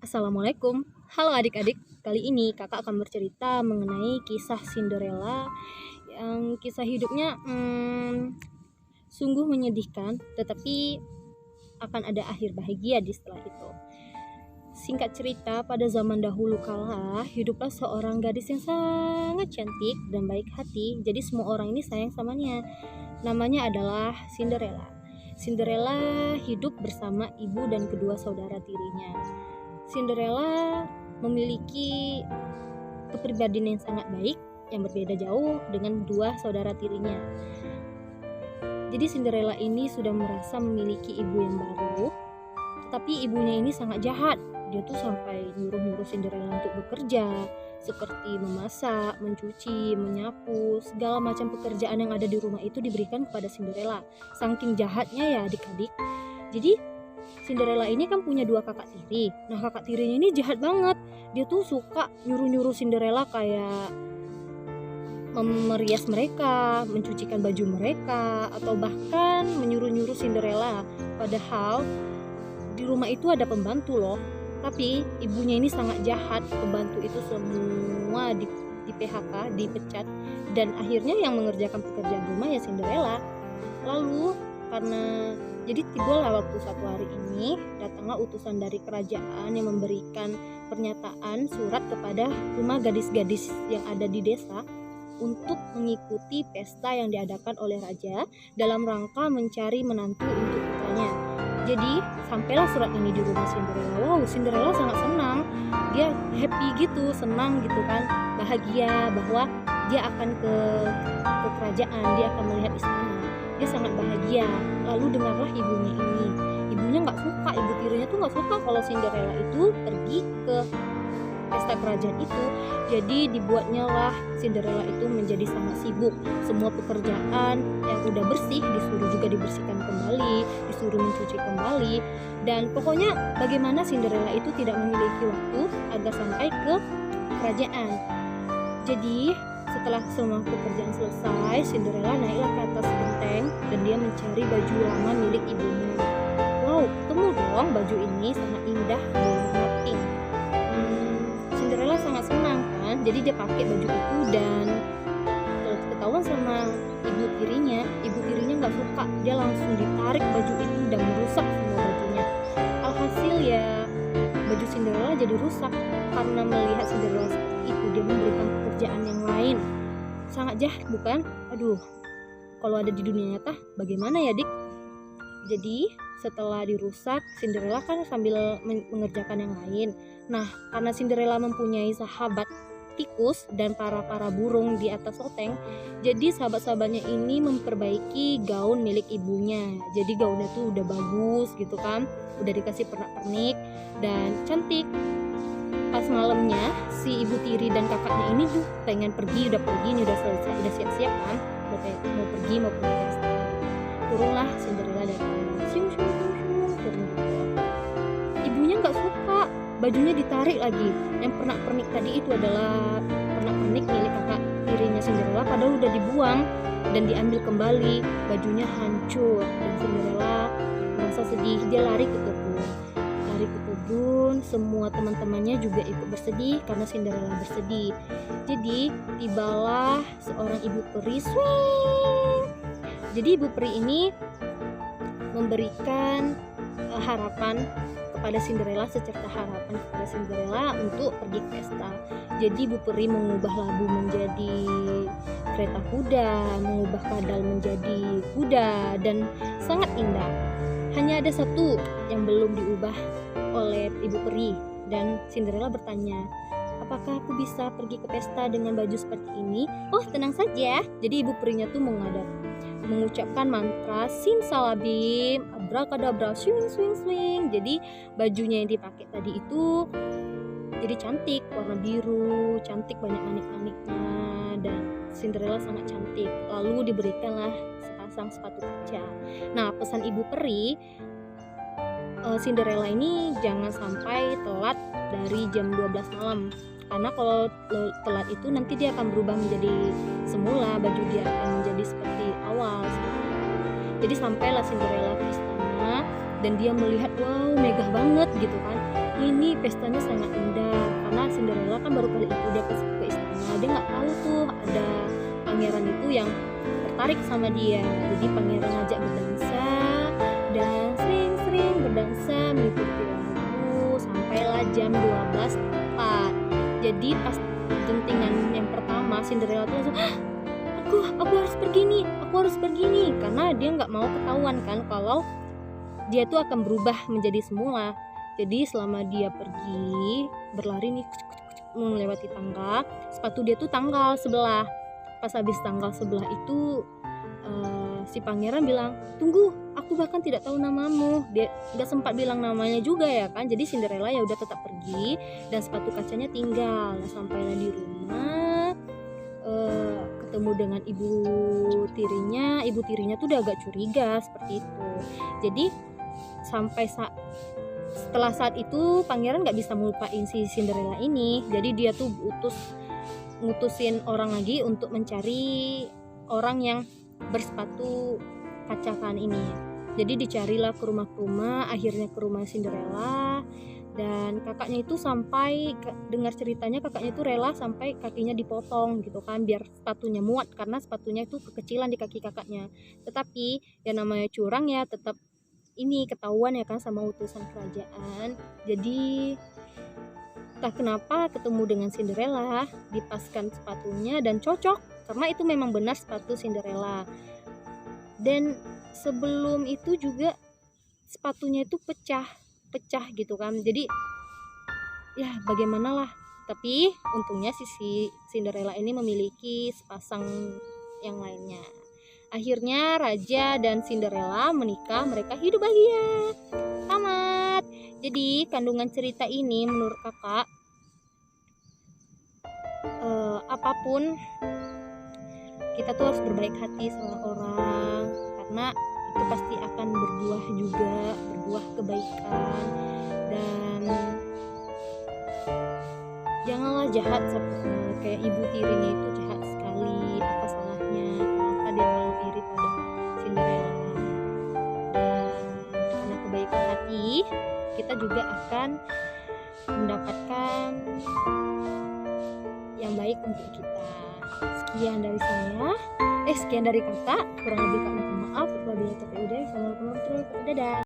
Assalamualaikum. Halo adik-adik, kali ini kakak akan bercerita mengenai kisah Cinderella yang kisah hidupnya sungguh menyedihkan, tetapi akan ada akhir bahagia di setelah itu. Singkat cerita, pada zaman dahulu kala, hiduplah seorang gadis yang sangat cantik dan baik hati, jadi semua orang ini sayang samanya. Namanya adalah Cinderella. Cinderella hidup bersama ibu dan kedua saudara tirinya. Cinderella memiliki kepribadian yang sangat baik, yang berbeda jauh dengan dua saudara tirinya. Jadi Cinderella ini sudah merasa memiliki ibu yang baru, tetapi ibunya ini sangat jahat. Dia tuh sampai nyuruh-nyuruh Cinderella untuk bekerja, seperti memasak, mencuci, menyapu, segala macam pekerjaan yang ada di rumah itu diberikan kepada Cinderella. Saking jahatnya ya adik-adik. Jadi Cinderella ini kan punya dua kakak tiri. Nah kakak tirinya ini jahat banget. Dia tuh suka nyuruh-nyuruh Cinderella kayak merias mereka, mencucikan baju mereka, atau bahkan menyuruh-nyuruh Cinderella. Padahal di rumah itu ada pembantu loh. Tapi ibunya ini sangat jahat. Pembantu itu semua di PHK, dipecat. Dan akhirnya yang mengerjakan pekerjaan rumah ya Cinderella. Lalu karena jadi tibalah waktu satu hari ini, datanglah utusan dari kerajaan yang memberikan pernyataan surat kepada rumah gadis-gadis yang ada di desa untuk mengikuti pesta yang diadakan oleh raja dalam rangka mencari menantu untuk putranya. Jadi sampailah surat ini di rumah Cinderella. Wow, Cinderella sangat senang. Dia happy gitu, senang gitu kan, bahagia bahwa dia akan ke kerajaan, dia akan melihat istana. Dia sangat bahagia. Lalu dengarlah ibunya ini. Ibunya nggak suka, ibu tirinya tuh nggak suka kalau Cinderella itu pergi ke pesta kerajaan itu. Jadi dibuatnya lah Cinderella itu menjadi sangat sibuk. Semua pekerjaan yang udah bersih disuruh juga dibersihkan kembali, disuruh mencuci kembali. Dan pokoknya bagaimana Cinderella itu tidak memiliki waktu agar sampai ke kerajaan. Jadi setelah semua pekerjaan selesai, Cinderella naiklah ke atas genteng dan dia mencari baju lama milik ibunya. Wow, ketemu dong baju ini sangat indah berwarna pink. Cinderella sangat senang kan, jadi dia pakai baju itu dan ketahuan sama ibu tirinya nggak suka, dia langsung ditarik baju itu dan merusak semua bajunya. Alhasil ya baju Cinderella jadi rusak karena melihat Cinderella seperti itu. Dia memberikan pekerjaan yang lain. Sangat jahat bukan? Aduh, kalau ada di dunia nyata bagaimana ya dik? Jadi setelah dirusak, Cinderella kan sambil mengerjakan yang lain. Nah, karena Cinderella mempunyai sahabat tikus dan para burung di atas loteng, jadi sahabat-sahabatnya ini memperbaiki gaun milik ibunya. Jadi gaunnya tuh udah bagus gitu kan, udah dikasih pernak-pernik dan cantik. Pas malamnya si ibu tiri dan kakaknya ini tuh pengen pergi, udah selesai, udah siap-siap kan, mau pergi pesta. Turunlah Cinderella dari turun. Ibunya nggak suka, bajunya ditarik lagi. Yang pernak-pernik tadi itu adalah pernak-pernik milik kakak tirinya Cinderella, padahal udah dibuang dan diambil kembali. Bajunya hancur dan Cinderella merasa sedih. Dia lari ke kebun, semua teman-temannya juga ikut bersedih karena Cinderella bersedih. Jadi tibalah seorang ibu peri. Jadi ibu peri ini memberikan harapan kepada Cinderella, secerca harapan kepada Cinderella untuk pergi ke pesta. Jadi ibu peri mengubah labu menjadi kereta kuda, mengubah kadal menjadi kuda, dan sangat indah. Hanya ada satu yang belum diubah oleh ibu peri, dan Cinderella bertanya, apakah aku bisa pergi ke pesta dengan baju seperti ini? Oh, tenang saja. Jadi ibu perinya tuh mengucapkan mantra simsalabim, abrakadabra, swing swing swing. Jadi bajunya yang dipakai tadi itu jadi cantik, warna biru, cantik, banyak manik-maniknya, dan Cinderella sangat cantik. Lalu diberikanlah sepasang sepatu kaca. Nah, pesan ibu peri, Cinderella ini jangan sampai telat dari jam 12 malam. Karena kalau telat itu nanti dia akan berubah menjadi semula, baju dia akan menjadi seperti awal. Jadi sampailah Cinderella ke istana dan dia melihat wow megah banget gitu kan. ini pestanya sangat indah karena Cinderella kan baru kali itu dia ke istana. Dia nggak tahu tuh ada pangeran itu yang tertarik sama dia. Jadi pangeran ngajak berdansa dan sering-sering berdansa mengikuti lagu sampailah jam 12 tepat. Jadi pas dentingan yang pertama Cinderella tuh langsung aku harus pergi nih karena dia nggak mau ketahuan kan kalau dia tuh akan berubah menjadi semula. Jadi selama dia pergi berlari nih melewati tangga, sepatu dia tuh tanggal sebelah. Pas habis tanggal sebelah itu si pangeran bilang, tunggu, aku bahkan tidak tahu namamu. Dia nggak sempat bilang namanya juga ya kan. Jadi Cinderella ya udah tetap pergi dan sepatu kacanya tinggal. Nah, sampailah di rumah ketemu dengan ibu tirinya tuh udah agak curiga seperti itu. Jadi setelah saat itu pangeran nggak bisa melupain si Cinderella ini. Jadi dia tuh ngutusin orang lagi untuk mencari orang yang bersepatu kacakan ini. Jadi dicarilah ke rumah, akhirnya ke rumah Cinderella. Dan kakaknya itu sampai dengar ceritanya kakaknya itu rela sampai kakinya dipotong gitu kan biar sepatunya muat karena sepatunya itu kekecilan di kaki kakaknya. Tetapi yang namanya curang ya tetap ini ketahuan ya kan sama utusan kerajaan. Jadi entah kenapa ketemu dengan Cinderella, dipaskan sepatunya dan cocok karena itu memang benar sepatu Cinderella. Dan sebelum itu juga sepatunya itu pecah gitu kan. Jadi ya bagaimanalah. Tapi untungnya si Cinderella ini memiliki sepasang yang lainnya. Akhirnya Raja dan Cinderella menikah, mereka hidup bahagia. Tamat. Jadi kandungan cerita ini menurut kakak apapun kita tuh harus berbaik hati sama orang karena itu pasti akan berbuah juga, berbuah kebaikan. Dan janganlah jahat kayak ibu tirinya itu jahat sekali. Apa salahnya? Kenapa dia terlalu iri pada Cinderella? Dan karena kebaikan hati kita juga akan mendapatkan yang baik untuk kita. Sekian dari kakak, kurang lebih kak minta maaf apabila terjadi. Assalamualaikum warahmatullahi wabarakatuh. Dadah.